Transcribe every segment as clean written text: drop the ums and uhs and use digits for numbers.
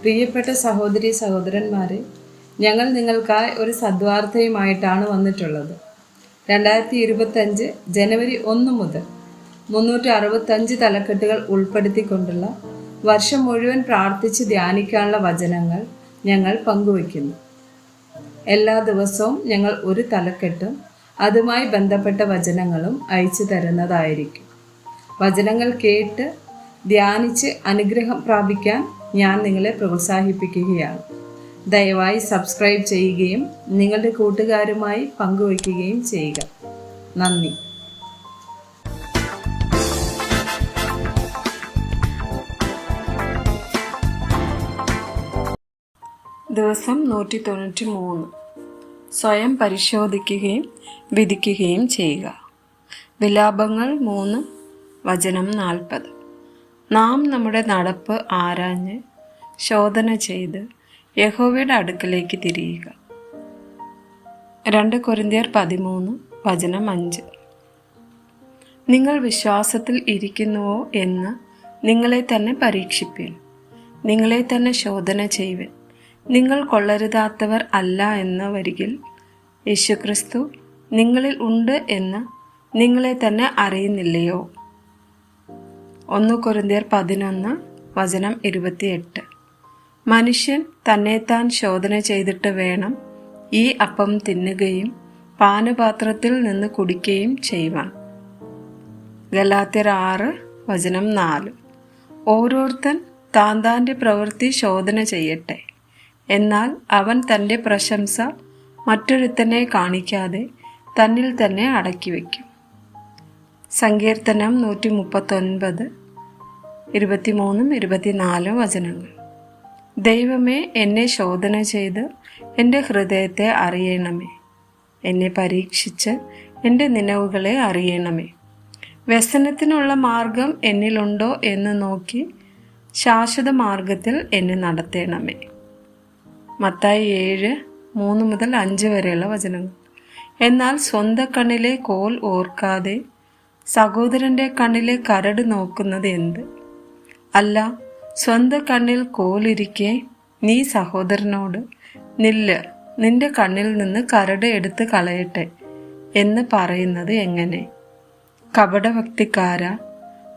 പ്രിയപ്പെട്ട സഹോദരി സഹോദരന്മാരെ, ഞങ്ങൾ നിങ്ങൾക്കായി ഒരു സദ്വാർത്തയുമായിട്ടാണ് വന്നിട്ടുള്ളത്. 2025 ജനുവരി 1 മുതൽ 365 തലക്കെട്ടുകൾ ഉൾപ്പെടുത്തിക്കൊണ്ടുള്ള വർഷം മുഴുവൻ പ്രാർത്ഥിച്ച് ധ്യാനിക്കാനുള്ള വചനങ്ങൾ ഞങ്ങൾ പങ്കുവയ്ക്കുന്നു. എല്ലാ ദിവസവും ഞങ്ങൾ ഒരു തലക്കെട്ടും അതുമായി ബന്ധപ്പെട്ട വചനങ്ങളും അയച്ചു തരുന്നതായിരിക്കും. വചനങ്ങൾ കേട്ട് ധ്യാനിച്ച് അനുഗ്രഹം പ്രാപിക്കാൻ ഞാൻ നിങ്ങളെ പ്രോത്സാഹിപ്പിക്കുകയാണ്. ദയവായി സബ്സ്ക്രൈബ് ചെയ്യുകയും നിങ്ങളുടെ കൂട്ടുകാരുമായി പങ്കുവയ്ക്കുകയും ചെയ്യുക. നന്ദി. ദിവസം 193. സ്വയം പരിശോധിക്കുകയും വിധിക്കുകയും ചെയ്യുക. വിലാപങ്ങൾ 3 വചനം 40. നാം നമ്മുടെ നടപ്പ് ആരാഞ്ഞ് ശോധന ചെയ്ത് യഹോവയുടെ അടുക്കലേക്ക് തിരിയുക. 2 കൊരിന്ത്യർ 13 വചനം 5. നിങ്ങൾ വിശ്വാസത്തിൽ ഇരിക്കുന്നുവോ എന്ന് നിങ്ങളെ തന്നെ പരീക്ഷിപ്പിൻ. നിങ്ങളെ തന്നെ ശോധന ചെയ്യുവിൻ. നിങ്ങൾ കൊള്ളരുതാത്തവർ അല്ല എന്ന് വരികിൽ യേശുക്രിസ്തു നിങ്ങളിൽ ഉണ്ട് എന്ന് നിങ്ങളെ തന്നെ അറിയുന്നില്ലയോ? 1 കൊരിന്ത്യർ 11 വചനം 28. മനുഷ്യൻ തന്നെത്താൻ ശോധന ചെയ്തിട്ട് വേണം ഈ അപ്പം തിന്നുകയും പാനപാത്രത്തിൽ നിന്ന് കുടിക്കുകയും ചെയ്യുവാൻ. ഗലാത്യർ 6 വചനം 4. ഓരോരുത്തൻ താന്താൻ്റെ പ്രവൃത്തി ശോധന ചെയ്യട്ടെ. എന്നാൽ അവൻ തൻ്റെ പ്രശംസ മറ്റൊരുത്തനെ കാണിക്കാതെ തന്നിൽ തന്നെ അടക്കി വയ്ക്കും. സങ്കീർത്തനം 139 23 24 വചനങ്ങൾ. ദൈവമേ, എന്നെ ശോധന ചെയ്ത് എൻ്റെ ഹൃദയത്തെ അറിയണമേ. എന്നെ പരീക്ഷിച്ച് എൻ്റെ നിലവുകളെ അറിയണമേ. വ്യസനത്തിനുള്ള മാർഗം എന്നിലുണ്ടോ എന്ന് നോക്കി ശാശ്വത മാർഗത്തിൽ എന്നെ നടത്തണമേ. മത്തായി 7 3 മുതൽ 5 വരെയുള്ള വചനങ്ങൾ. എന്നാൽ സ്വന്തം കണ്ണിലെ കോൽ ഓർക്കാതെ സഹോദരൻ്റെ കണ്ണിലെ കരട് നോക്കുന്നത് എന്ത്? അല്ല, സ്വന്തം കണ്ണിൽ കോലിരിക്കെ നീ സഹോദരനോട് നില്ല്, നിന്റെ കണ്ണിൽ നിന്ന് കരട് എടുത്ത് കളയട്ടെ എന്ന് പറയുന്നത് എങ്ങനെ? കപടഭക്തിക്കാരാ,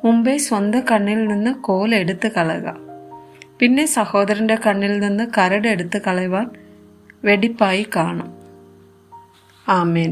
മുമ്പേ സ്വന്തം കണ്ണിൽ നിന്ന് കോൽ എടുത്ത് കളയുക, പിന്നെ സഹോദരൻ്റെ കണ്ണിൽ നിന്ന് കരട് എടുത്ത് കളയുവാൻ വെടിപ്പായി കാണും. ആമേൻ.